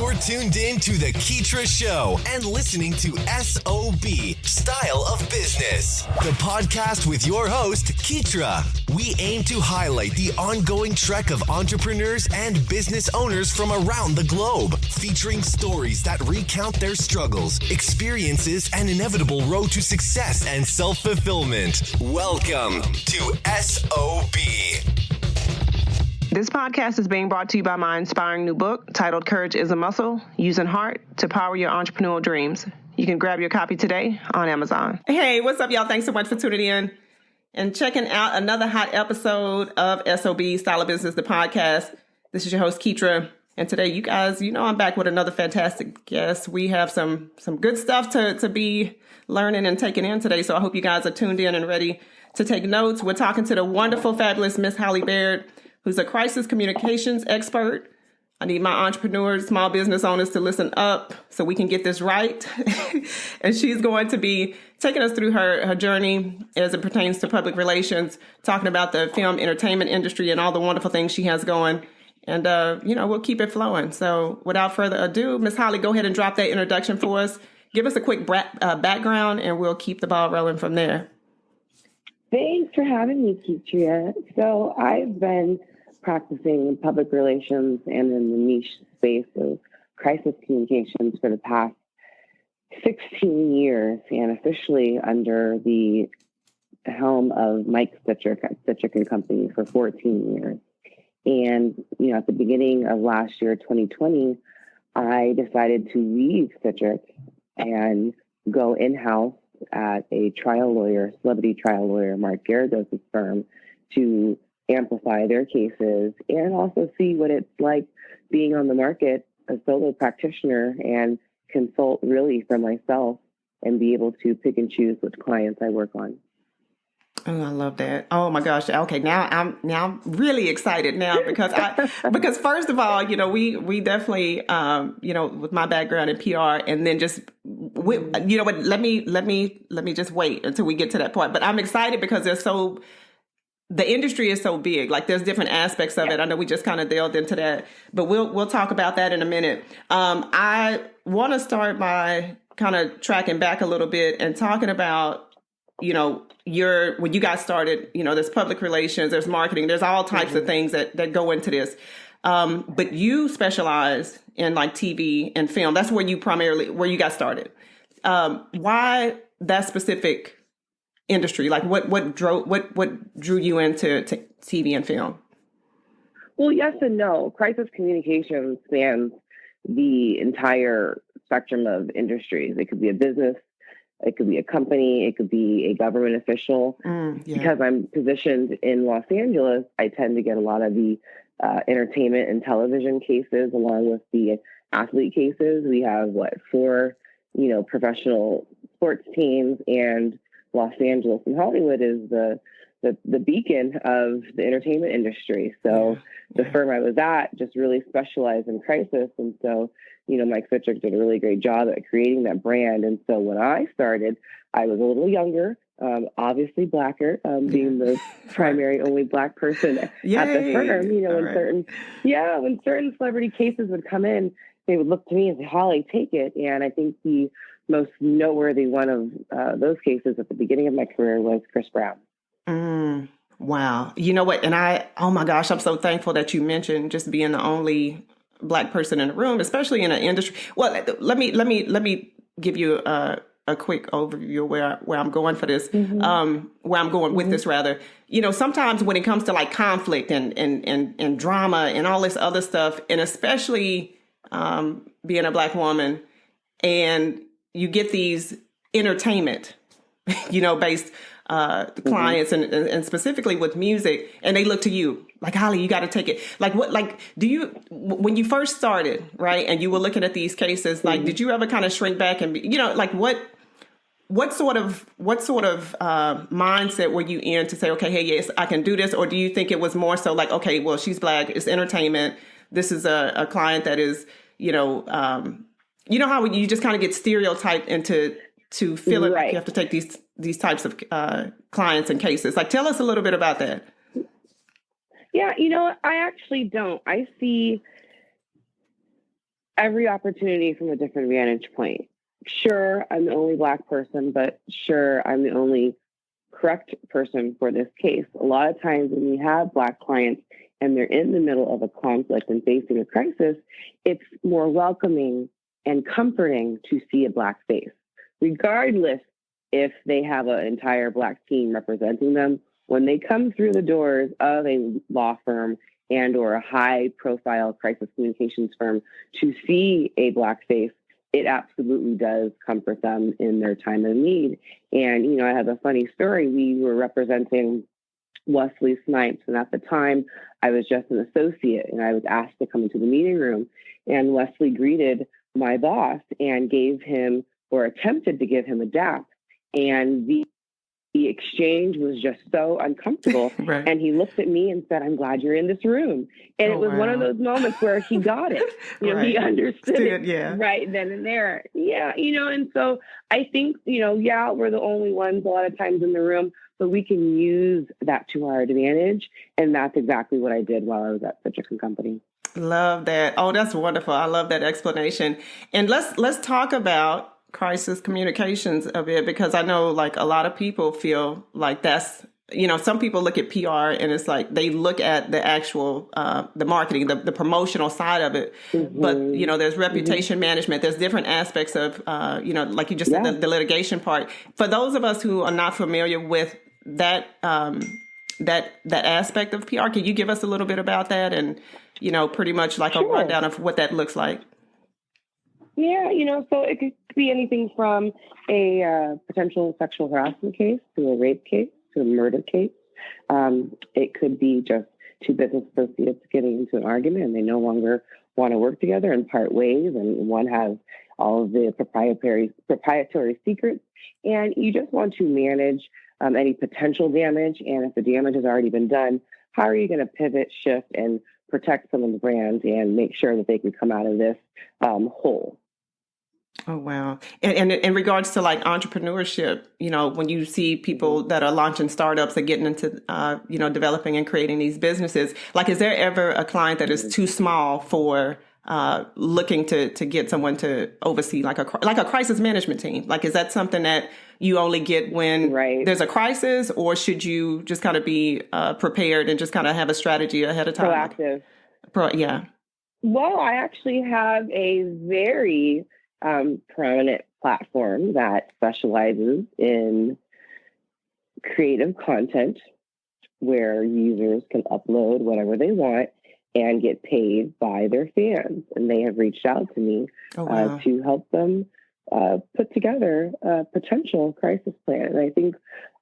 You're tuned in to The Keetria Show and listening to SOB, Style of Business, the podcast with your host, Keetria. We aim to highlight the ongoing trek of entrepreneurs and business owners from around the globe, featuring stories that recount their struggles, experiences, and inevitable road to success and self-fulfillment. Welcome to SOB. This podcast is being brought to you by my inspiring new book titled Courage is a Muscle, Using Heart to Power Your Entrepreneurial Dreams. You can grab your copy today on Amazon. Hey, what's up, y'all? Thanks so much for tuning in and checking out another hot episode of SOB, Style of Business, the podcast. This is your host, Keetria. And today, you guys, I'm back with another fantastic guest. We have some good stuff to be learning and taking in today. So I hope you guys are tuned in and ready to take notes. We're talking to the wonderful, fabulous Miss Baird, who's a crisis communications expert. I need my entrepreneurs, small business owners to listen up so we can get this right. And she's going to be taking us through her journey as it pertains to public relations, talking about the film entertainment industry and all the wonderful things she has going. And, we'll keep it flowing. So without further ado, Miss Holly, go ahead and drop that introduction for us. Give us a quick background and we'll keep the ball rolling from there. Thanks for having me, Keetria. So I've been practicing public relations and in the niche space of crisis communications for the past 16 years, and officially under the helm of Mike Stitchick at Stitchick & Company for 14 years. And, at the beginning of last year, 2020, I decided to leave Stitchick and go in-house at a celebrity trial lawyer, Mark Baird, firm, to amplify their cases and also see what it's like being on the market, a solo practitioner, and consult really for myself and be able to pick and choose which clients I work on. Oh, I love that. Oh my gosh. Okay. Now I'm really excited now because first of all, we definitely, with my background in PR and then just, let me just wait until we get to that part. But I'm excited because the industry is so big. Like there's different aspects of it. I know we just kind of delved into that, but we'll talk about that in a minute. I want to start by kind of tracking back a little bit and talking about, when you guys started, there's public relations, there's marketing, there's all types of things that go into this. But you specialize in like TV and film. That's where you guys started. Why that specific industry? Like what drew you into TV and film? Well, yes and no. Crisis communications spans the entire spectrum of industries. It could be a business, it could be a company, it could be a government official. Because I'm positioned in Los Angeles, I tend to get a lot of the entertainment and television cases along with the athlete cases. We have four, professional sports teams, and Los Angeles and Hollywood is the beacon of the entertainment industry. So the firm I was at just really specialized in crisis. And so, Mike Stitchick did a really great job at creating that brand. And so when I started, I was a little younger, obviously blacker, being the primary only Black person at the firm. When certain celebrity cases would come in, they would look to me and say, Holly, take it. And I think the most noteworthy one of those cases at the beginning of my career was Chris Brown. Wow. You know what? And oh my gosh, I'm so thankful that you mentioned just being the only Black person in the room, especially in an industry. Well, let me give you a quick overview of where I'm going for this, where I'm going with this rather. Sometimes when it comes to like conflict and drama and all this other stuff, and especially being a Black woman, and you get these entertainment, based clients and specifically with music, and they look to you like, Holly, you got to take it. Like what, like, when you first started, right, and you were looking at these cases, like, did you ever kind of shrink back and, like what sort of mindset were you in to say, okay, hey, yes, I can do this? Or do you think it was more so like, okay, well, she's Black, it's entertainment. This is a client that is, how you just kind of get stereotyped into feeling like you have to take these types of clients and cases. Like, tell us a little bit about that. Yeah, I actually don't. I see every opportunity from a different vantage point. Sure, I'm the only Black person, but sure, I'm the only correct person for this case. A lot of times when we have Black clients and they're in the middle of a conflict and facing a crisis, it's more welcoming and comforting to see a Black face, regardless if they have an entire Black team representing them. When they come through the doors of a law firm and or a high profile crisis communications firm to see a Black face, it absolutely does comfort them in their time of need. And, you know, I have a funny story. We were representing Wesley Snipes, and at the time I was just an associate, and I was asked to come into the meeting room, and Wesley greeted my boss and gave him, or attempted to give him, a dap. And the exchange was just so uncomfortable. Right. And he looked at me and said, "I'm glad you're in this room." And it was one of those moments where he got it. You know, he understood it right then and there. Yeah, you know, and so I think, you know, yeah, we're the only ones a lot of times in the room, but we can use that to our advantage. And that's exactly what I did while I was at such a company. Love that. Oh, that's wonderful. I love that explanation. And let's talk about crisis communications a bit, because I know like a lot of people feel like that's, you know, some people look at PR and it's like they look at the actual, the marketing, the promotional side of it. Mm-hmm. But, you know, there's reputation management. There's different aspects of, you know, like you just said, the litigation part. For those of us who are not familiar with that, that aspect of PR, can you give us a little bit about that and, you know, pretty much like a rundown of what that looks like? Yeah, you know, so it could be anything from a potential sexual harassment case to a rape case to a murder case. It could be just two business associates getting into an argument and they no longer want to work together and part ways, and one has all of the proprietary secrets, and you just want to manage any potential damage. And if the damage has already been done, how are you going to pivot, shift, and protect some of the brands and make sure that they can come out of this whole? Oh, wow. And in regards to like entrepreneurship, you know, when you see people that are launching startups and getting into, you know, developing and creating these businesses, like, is there ever a client that is too small for looking to get someone to oversee like a crisis management team? Like, is that something that you only get when there's a crisis, or should you just kind of be prepared and just kind of have a strategy ahead of time? Proactive. Yeah. Well, I actually have a very prominent platform that specializes in creative content where users can upload whatever they want and get paid by their fans. And they have reached out to me to help them put together a potential crisis plan. And I think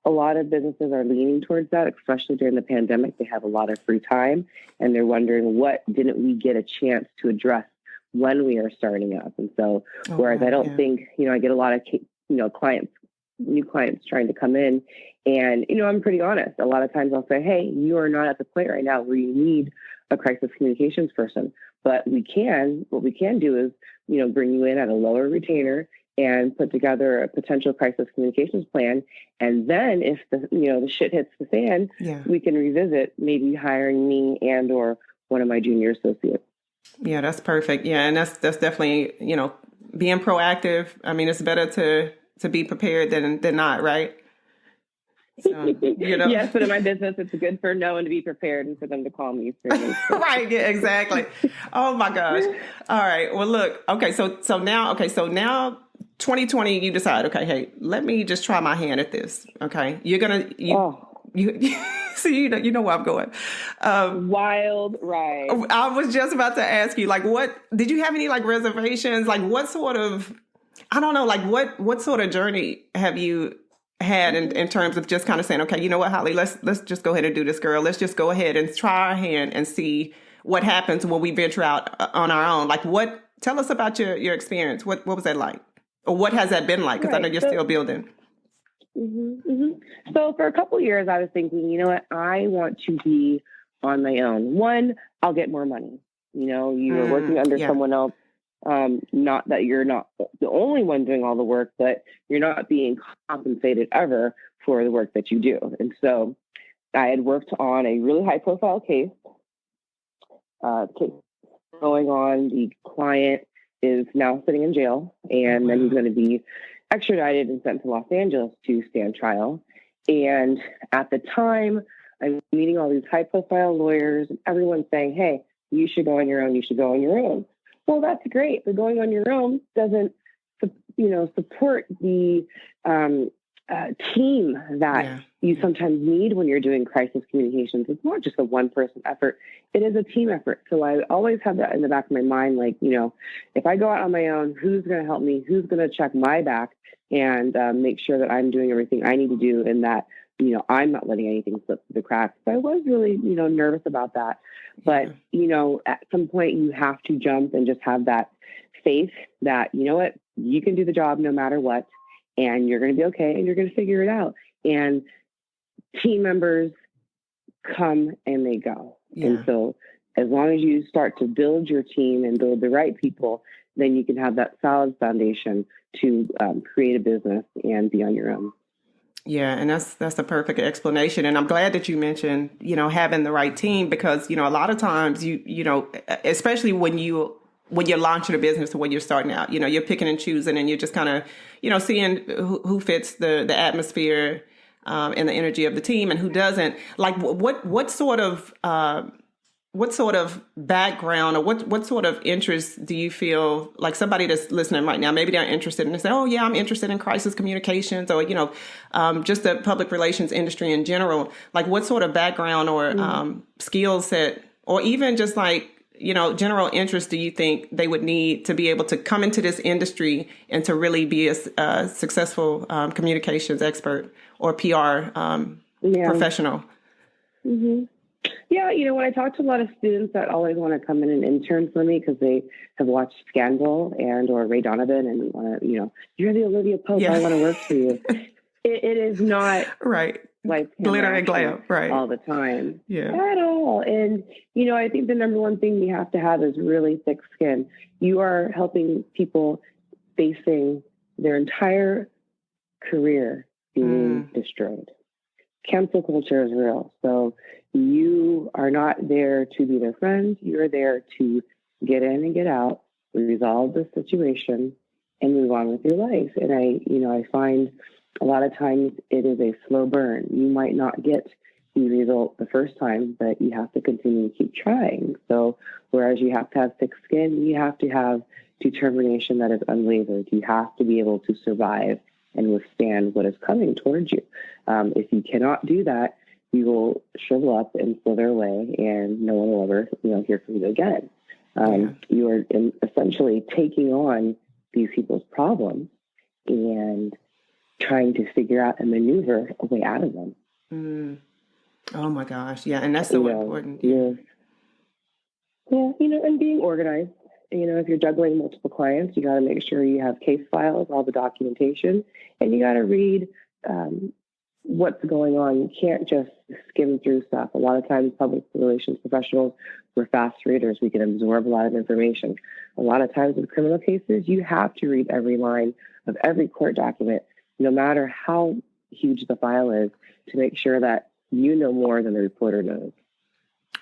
a lot of businesses are leaning towards that, especially during the pandemic. They have a lot of free time and they're wondering, what didn't we get a chance to address when we are starting up? And so, whereas I don't think, you know, I get a lot of, you know, new clients trying to come in, and, you know, I'm pretty honest. A lot of times I'll say, hey, you are not at the point right now where you need a crisis communications person, but what we can do is, you know, bring you in at a lower retainer and put together a potential crisis communications plan. And then if the shit hits the fan, we can revisit maybe hiring me and or one of my junior associates. Yeah, that's perfect. Yeah, and that's definitely, you know, being proactive. I mean, it's better to be prepared than not, right? So, you know. Yes, but in my business, it's good for no one to be prepared and for them to call me. Right. Yeah. Exactly. Oh my gosh. All right. Well, look. Okay. So now 2020, you decide. Okay. Hey, let me just try my hand at this. Okay. You're gonna you. See, you know where I'm going. Wild ride. I was just about to ask you, like, what did you have any like reservations? Like, what sort of, I don't know, like what sort of journey have you had in terms of just kind of saying, okay, you know what, Holly, let's just go ahead and do this, girl. Let's just go ahead and try our hand and see what happens when we venture out on our own. Like, tell us about your experience. What was that like? Or what has that been like? Because I know you're still building. Mm-hmm, mm-hmm. So for a couple of years, I was thinking, you know what, I want to be on my own. One, I'll get more money. You know, you're working under someone else. Not that you're not the only one doing all the work, but you're not being compensated ever for the work that you do. And so I had worked on a really high profile case going on. The client is now sitting in jail, and then he's going to be extradited and sent to Los Angeles to stand trial. And at the time, I'm meeting all these high-profile lawyers, and everyone's saying, hey, you should go on your own, you should go on your own. Well, that's great, but going on your own doesn't, support the team that you sometimes need when you're doing crisis communications. It's not just a one-person effort. It is a team effort. So I always have that in the back of my mind, like, if I go out on my own, who's going to help me? Who's going to check my back and make sure that I'm doing everything I need to do, and that, I'm not letting anything slip through the cracks. So I was really, nervous about that. But, at some point you have to jump and just have that faith that, what, you can do the job no matter what, and you're going to be okay, and you're going to figure it out. And team members come and they go. Yeah. And so as long as you start to build your team and build the right people, then you can have that solid foundation to create a business and be on your own. Yeah, and that's a perfect explanation. And I'm glad that you mentioned, having the right team, because, a lot of times especially when you're launching a business or when you're starting out, you're picking and choosing, and you're just kind of, seeing who fits the atmosphere and the energy of the team and who doesn't. Like what sort of background, or what sort of interest do you feel like somebody that's listening right now, maybe they're interested and they say, oh yeah, I'm interested in crisis communications, or, just the public relations industry in general. Like what sort of background or skill set, or even just like, general interest do you think they would need to be able to come into this industry and to really be a successful communications expert or PR professional? Mm-hmm. Yeah, when I talk to a lot of students that always want to come in and intern for me because they have watched Scandal or Ray Donovan and want to, you're the Olivia Pope, I want to work for you. It is not right. Like glitter and glam, right? All the time, at all. And I think the number one thing we have to have is really thick skin. You are helping people facing their entire career being destroyed. Cancel culture is real. So you are not there to be their friend. You're there to get in and get out, resolve the situation, and move on with your life. And I find a lot of times it is a slow burn. You might not get the result the first time, but you have to continue to keep trying. So whereas you have to have thick skin, you have to have determination that is unwavered. You have to be able to survive and withstand what is coming towards you. If you cannot do that, you will shrivel up and slither away, and no one will ever, hear from you again. You are essentially taking on these people's problems and trying to figure out and maneuver a way out of them. Oh my gosh. Yeah. And that's so important. Yeah. And being organized. If you're juggling multiple clients, you got to make sure you have case files, all the documentation, and you got to read what's going on. You can't just skim through stuff. A lot of times, public relations professionals, we're fast readers. We can absorb a lot of information. A lot of times with criminal cases, you have to read every line of every court document, no matter how huge the file is, to make sure that you know more than the reporter knows.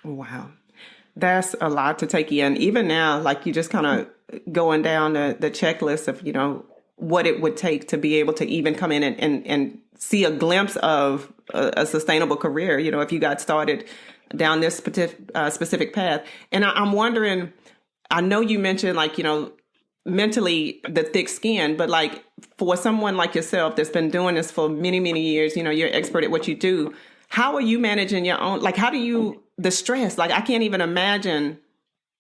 Wow. That's a lot to take in. Even now, like you just kind of going down the checklist of, what it would take to be able to even come in and see a glimpse of a sustainable career, if you got started down this specific path. And I'm wondering, I know you mentioned mentally the thick skin, but like for someone like yourself that's been doing this for many, many years, you're an expert at what you do. How are you managing your own, how do you, the stress? I can't even imagine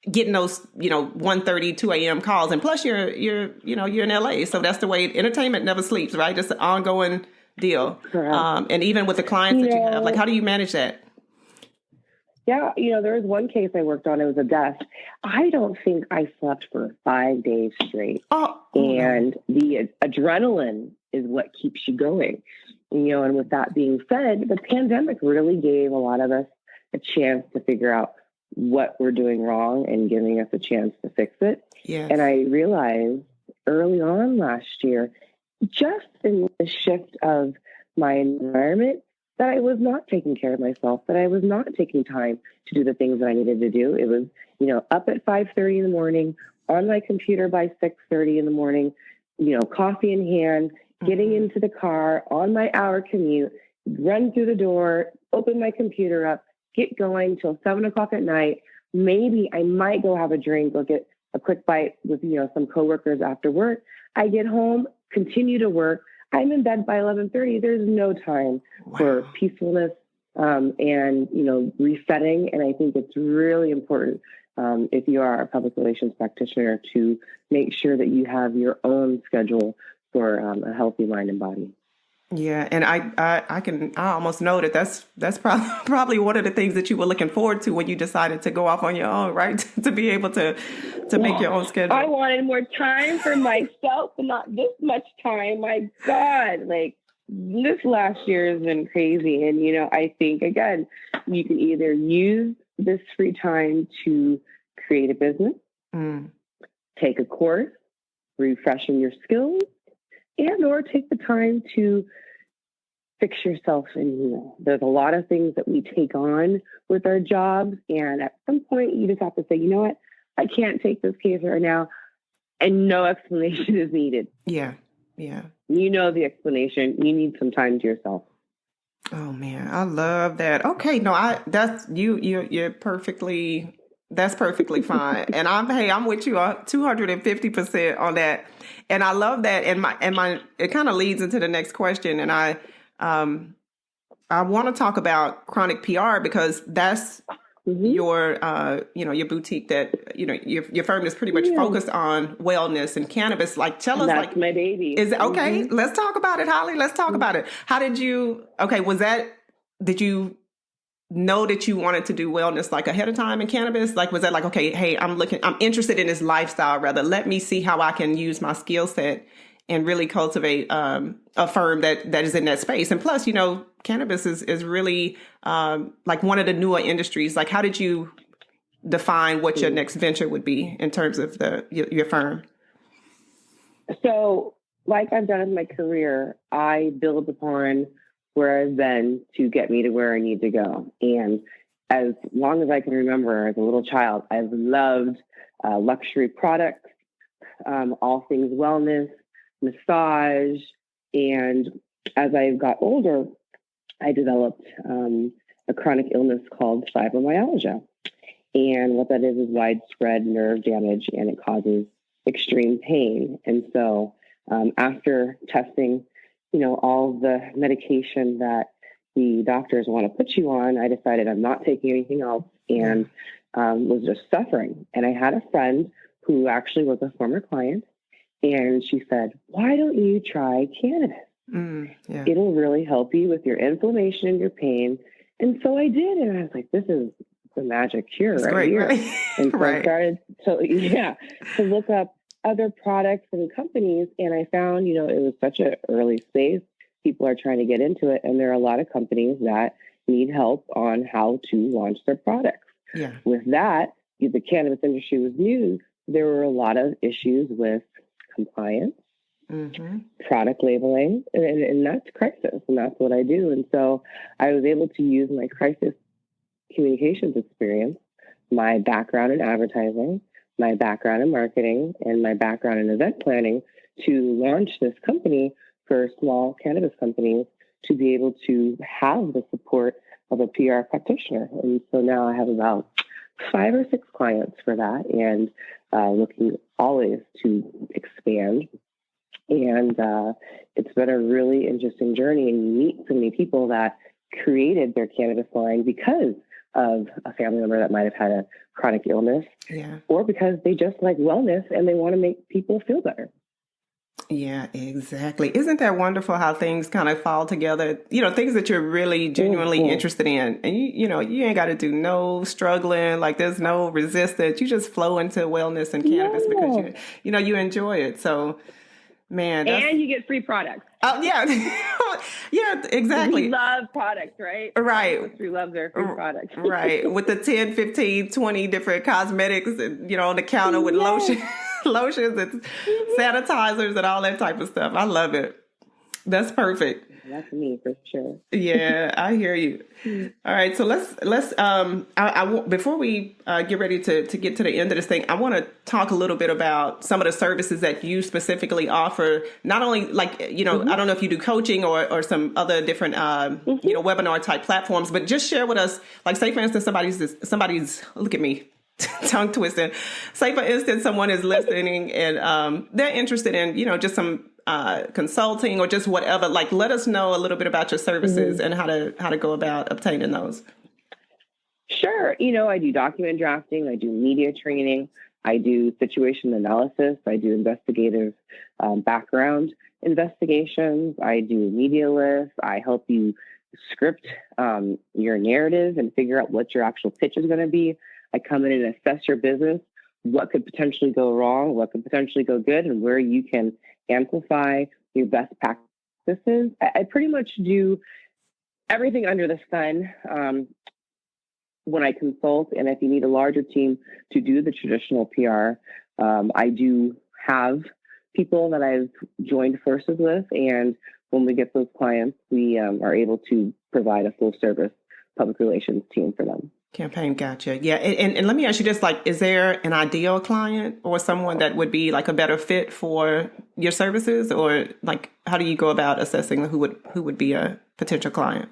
getting those, 1:30, 2 a.m. calls. And plus you're in LA. So that's the way entertainment never sleeps, right? It's an ongoing deal. And even with the clients that you have, how do you manage that? Yeah. There was one case I worked on. It was a death. I don't think I slept for 5 days straight. And the adrenaline is what keeps you going. And with that being said, the pandemic really gave a lot of us a chance to figure out what we're doing wrong and giving us a chance to fix it. Yes. And I realized early on last year, just in the shift of my environment, that I was not taking care of myself, that I was not taking time to do the things that I needed to do. It was, up at 5:30 in the morning, on my computer by 6:30 in the morning, coffee in hand, getting into the car on my hour commute, run through the door, open my computer up, get going till 7 o'clock at night. Maybe I might go have a drink or get a quick bite with, some coworkers after work. I get home, continue to work. I'm in bed by 11:30. There's no time for peacefulness and resetting. And I think it's really important if you are a public relations practitioner to make sure that you have your own schedule for a healthy mind and body. Yeah, and I almost know that's probably one of the things that you were looking forward to when you decided to go off on your own, right? To be able to make your own schedule. I wanted more time for myself, but not this much time. My God, this last year has been crazy. And, I think, again, you can either use this free time to create a business, take a course, refreshing your skills, and or take the time to fix yourself and heal. There's a lot of things that we take on with our jobs. And at some point, you just have to say, you know what? I can't take this case right now. And no explanation is needed. Yeah. Yeah. The explanation. You need some time to yourself. Oh man, I love that. Okay. No, you're perfectly, that's perfectly fine. And I'm with you 250% on that. And I love that. And it kind of leads into the next question. And I want to talk about chronic PR because that's your boutique that, your firm is pretty much focused on wellness and cannabis. Tell us, that's my baby. Is it okay? Let's talk about it, Holly. Let's talk about it. How did you, did you know that you wanted to do wellness ahead of time in cannabis? Was that okay, hey, I'm interested in this lifestyle rather. Let me see how I can use my skill set and really cultivate a firm that is in that space. And plus, cannabis is really one of the newer industries. How did you define what your next venture would be in terms of your firm? So, like I've done in my career, I build upon where I've been to get me to where I need to go. And as long as I can remember, as a little child, I've loved luxury products, all things wellness, massage. And as I got older, I developed a chronic illness called fibromyalgia. And what that is widespread nerve damage, and it causes extreme pain. And so after testing, all the medication that the doctors want to put you on, I decided I'm not taking anything else and was just suffering. And I had a friend who actually was a former client, and she said, why don't you try cannabis? It'll really help you with your inflammation and your pain. And so I did. And I was like, this is the magic cure right here. Right? And so I started to look up other products and companies. And I found, it was such an early space. People are trying to get into it. And there are a lot of companies that need help on how to launch their products. Yeah. With that, the cannabis industry was new. There were a lot of issues with compliance, product labeling, and that's crisis. And that's what I do. And so I was able to use my crisis communications experience, my background in advertising, my background in marketing, and my background in event planning to launch this company for small cannabis companies to be able to have the support of a PR practitioner. And so now I have about 5 or 6 clients for that, and looking always to expand. And it's been a really interesting journey, and you meet so many people that created their cannabis line because of a family member that might have had a chronic illness, or because they just like wellness and they want to make people feel better. Yeah, exactly. Isn't that wonderful how things kind of fall together? Things that you're really genuinely interested in. And you ain't got to do no struggling, there's no resistance. You just flow into wellness and cannabis because you enjoy it. So, man. And you get free products. Oh, yeah. Yeah, exactly. We love products, right? Right. We love their free products. Right. With the 10, 15, 20 different cosmetics, and, on the counter with lotions and sanitizers and all that type of stuff. I love it. That's perfect. That's me for sure. Yeah, I hear you. All right, so let's before we get ready to get to the end of this thing, I want to talk a little bit about some of the services that you specifically offer. Not only I don't know if you do coaching or some other different webinar type platforms, but just share with us, like, say for instance, somebody's look at me. Tongue twisting. Say for instance, someone is listening and they're interested in just some consulting or just whatever. Like, let us know a little bit about your services and how to go about obtaining those. Sure. I do document drafting. I do media training. I do situation analysis. I do investigative background investigations. I do media lists. I help you script your narrative and figure out what your actual pitch is going to be. I come in and assess your business, what could potentially go wrong, what could potentially go good, and where you can amplify your best practices. I pretty much do everything under the sun when I consult. And if you need a larger team to do the traditional PR, I do have people that I've joined forces with. And when we get those clients, we are able to provide a full service public relations team for them. Campaign, gotcha. Yeah, and let me ask you this, like, is there an ideal client or someone that would be like a better fit for your services? Or like, how do you go about assessing who would be a potential client?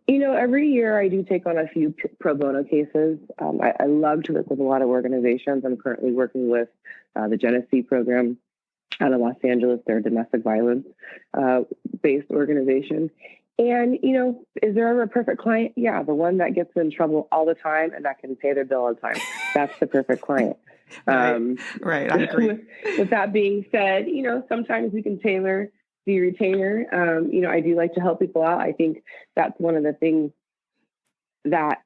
Every year I do take on a few pro bono cases. I love to work with a lot of organizations. I'm currently working with the Genesee program out of Los Angeles. They're a domestic violence based organization. And, is there ever a perfect client? Yeah, the one that gets in trouble all the time and that can pay their bill on time. That's the perfect client. Right, I agree. With that being said, sometimes we can tailor the retainer. I do like to help people out. I think that's one of the things that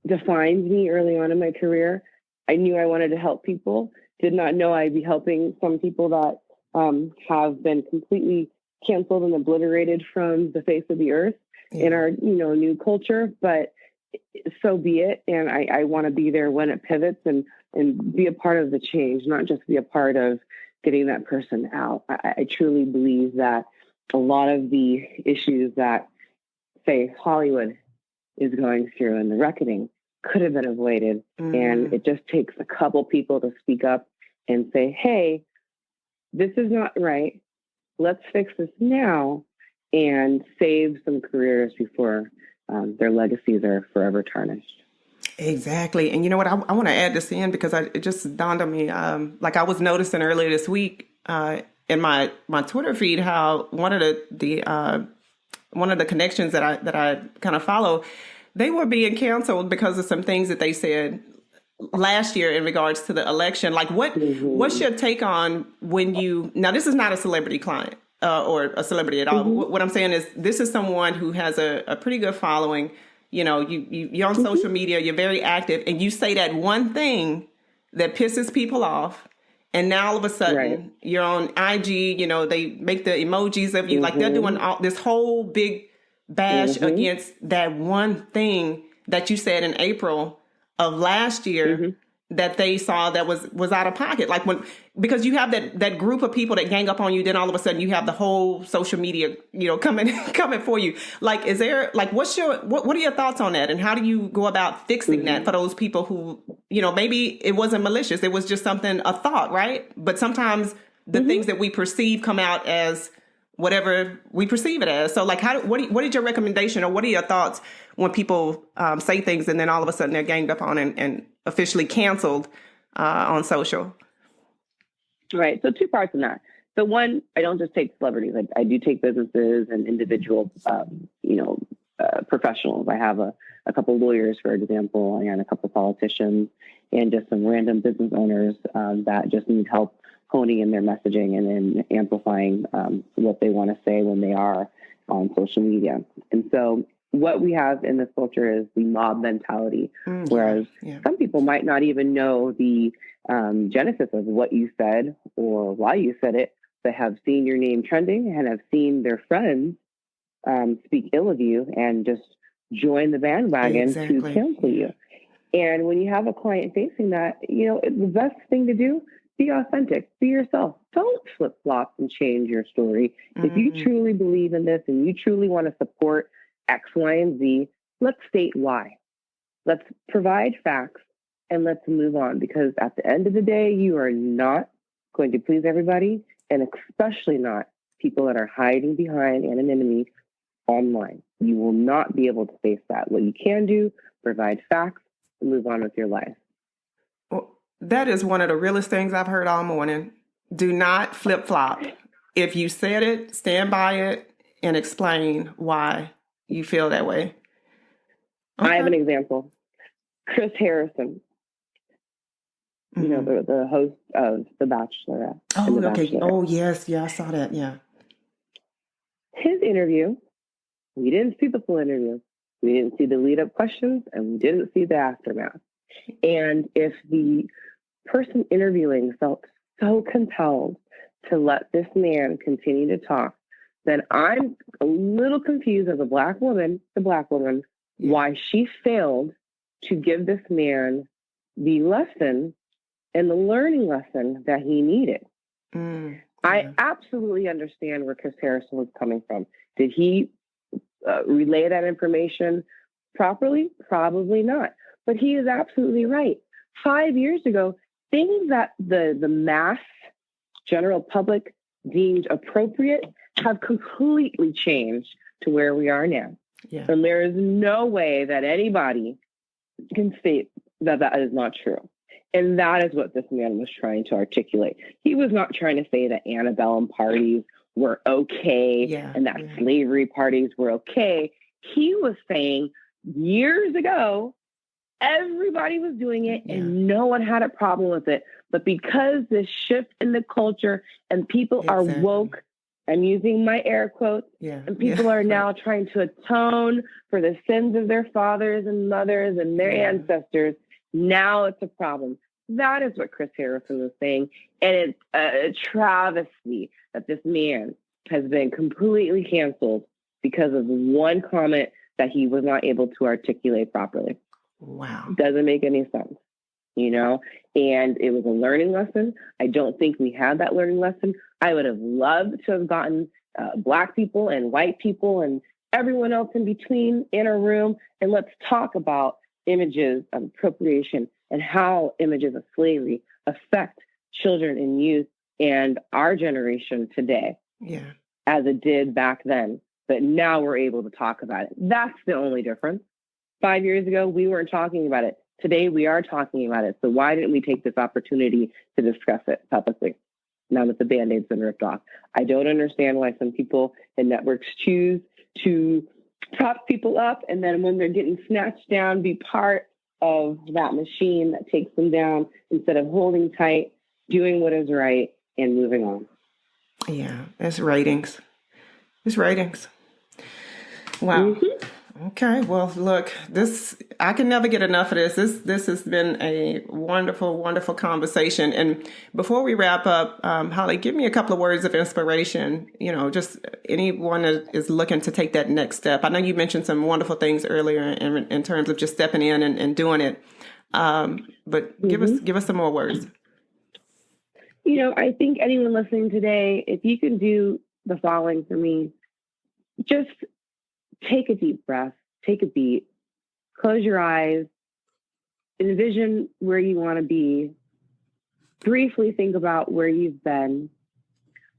defines me early on in my career. I knew I wanted to help people, did not know I'd be helping some people that have been completely canceled and obliterated from the face of the earth in our, new culture, but so be it. And I want to be there when it pivots and be a part of the change, not just be a part of getting that person out. I truly believe that a lot of the issues that, say, Hollywood is going through and the reckoning could have been avoided. And it just takes a couple people to speak up and say, hey, this is not right. Let's fix this now and save some careers before their legacies are forever tarnished. Exactly. And you know what? I want to add this in because it just dawned on me. Like, I was noticing earlier this week in my Twitter feed how one of the connections that I kind of follow, they were being canceled because of some things that they said last year in regards to the election. Like, what's your take on when now this is not a celebrity client or a celebrity at all. What I'm saying is this is someone who has a pretty good following. You're on social media, you're very active, and you say that one thing that pisses people off. And now all of a sudden you're on IG, they make the emojis of you. Like, they're doing this whole big bash against that one thing that you said in April of last year that they saw that was out of pocket. Like, because you have that group of people that gang up on you, then all of a sudden you have the whole social media, coming for you. Like, is there, like, what are your thoughts on that? And how do you go about fixing that for those people who, maybe it wasn't malicious. It was just a thought, right? But sometimes the things that we perceive come out as whatever we perceive it as. So, like, what is your recommendation or what are your thoughts when people say things and then all of a sudden they're ganged up on and officially canceled on social? Right. So two parts in that. So one, I don't just take celebrities. I do take businesses and individual, professionals. I have a couple lawyers, for example, and a couple politicians and just some random business owners that just need help honing in their messaging and then amplifying what they want to say when they are on social media. And so what we have in this culture is the mob mentality, whereas some people might not even know the genesis of what you said or why you said it, but have seen your name trending and have seen their friends speak ill of you and just join the bandwagon to cancel you. And when you have a client facing that, the best thing to do be authentic, be yourself. Don't flip flop and change your story. If you truly believe in this and you truly want to support X, Y, and Z, let's state why. Let's provide facts and let's move on, because at the end of the day, you are not going to please everybody, and especially not people that are hiding behind anonymity online. You will not be able to face that. What you can do, provide facts and move on with your life. Well, that is one of the realest things I've heard all morning. Do not flip flop. If you said it, stand by it and explain why you feel that way. Okay. I have an example. Chris Harrison, you know, the host of The Bachelorette. Oh, The okay. Bachelorette. Oh, yes. Yeah, I saw that. Yeah. His interview, we didn't see the full interview. We didn't see the lead-up questions, and we didn't see the aftermath. And if the person interviewing felt so compelled to let this man continue to talk, then I'm a little confused as a Black woman, why she failed to give this man the lesson and the learning lesson that he needed. I absolutely understand where Chris Harrison was coming from. Did he relay that information properly? Probably not. But he is absolutely right. 5 years ago, things that the mass general public deemed appropriate have completely changed to where we are now. Yeah. And there is no way that anybody can state that that is not true. And that is what this man was trying to articulate. He was not trying to say that antebellum parties were okay and that slavery parties were okay. He was saying years ago, everybody was doing it and no one had a problem with it. But because this shift in the culture and people are woke, I'm using my air quotes, and people are now trying to atone for the sins of their fathers and mothers and their ancestors, now it's a problem. That is what Chris Harrison was saying. And it's a travesty that this man has been completely canceled because of one comment that he was not able to articulate properly. Wow. Doesn't make any sense, you know? And it was a learning lesson. I don't think we had that learning lesson. I would have loved to have gotten Black people and white people and everyone else in between in a room, and let's talk about images of appropriation and how images of slavery affect children and youth and our generation today, as it did back then. But now we're able to talk about it. That's the only difference. 5 years ago, we weren't talking about it. Today, we are talking about it. So why didn't we take this opportunity to discuss it publicly now that the Band-Aid's been ripped off? I don't understand why some people in networks choose to prop people up, and then when they're getting snatched down, be part of that machine that takes them down instead of holding tight, doing what is right, and moving on. Yeah, it's ratings. It's ratings. Wow. Okay. Well, look, I can never get enough of this. This has been a wonderful, wonderful conversation. And before we wrap up, Holly, give me a couple of words of inspiration, just anyone that is looking to take that next step. I know you mentioned some wonderful things earlier in terms of just stepping in and doing it. But give us some more words. I think anyone listening today, if you can do the following for me, just take a deep breath, take a beat, close your eyes, envision where you want to be, briefly think about where you've been,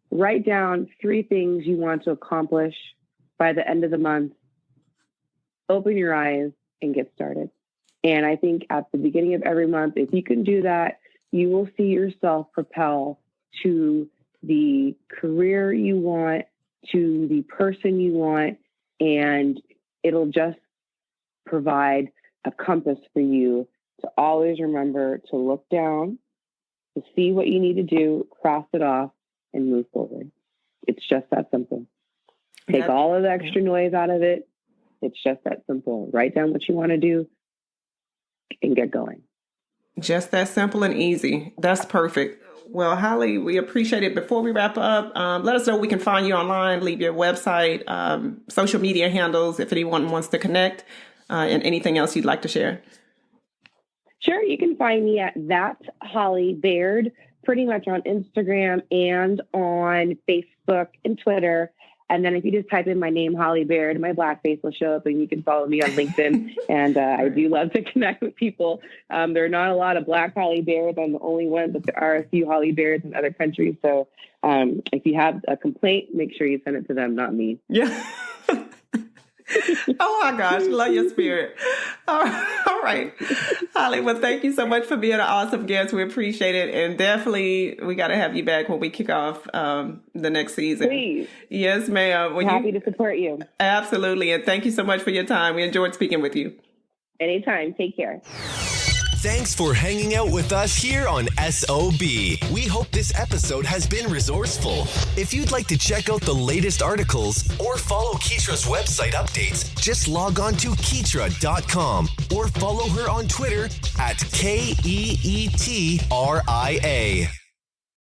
write down 3 things you want to accomplish by the end of the month, open your eyes and get started. And I think at the beginning of every month, if you can do that, you will see yourself propel to the career you want, to the person you want, and it'll just provide a compass for you to always remember to look down, to see what you need to do, cross it off, and move forward. It's just that simple. Take all of the extra noise out of it. It's just that simple. Write down what you want to do and get going. Just that simple and easy. That's perfect. Well, Holly, we appreciate it. Before we wrap up, let us know where we can find you online, leave your website, social media handles, if anyone wants to connect, and anything else you'd like to share. Sure, you can find me at That Holly Baird, pretty much on Instagram and on Facebook and Twitter. And then if you just type in my name, Holly Baird, my blackface will show up, and you can follow me on LinkedIn. And I do love to connect with people. There are not a lot of Black Holly Bairds. I'm the only one, but there are a few Holly Bairds in other countries. So if you have a complaint, make sure you send it to them, not me. Yeah. Oh my gosh, love your spirit. All right. Holly, well, thank you so much for being an awesome guest. We appreciate it. And definitely we got to have you back when we kick off the next season. Please. Yes, ma'am. Well, happy to support you. Absolutely. And thank you so much for your time. We enjoyed speaking with you. Anytime. Take care. Thanks for hanging out with us here on SOB. We hope this episode has been resourceful. If you'd like to check out the latest articles or follow Keetria's website updates, just log on to Keetria.com or follow her on Twitter at KEETRIA.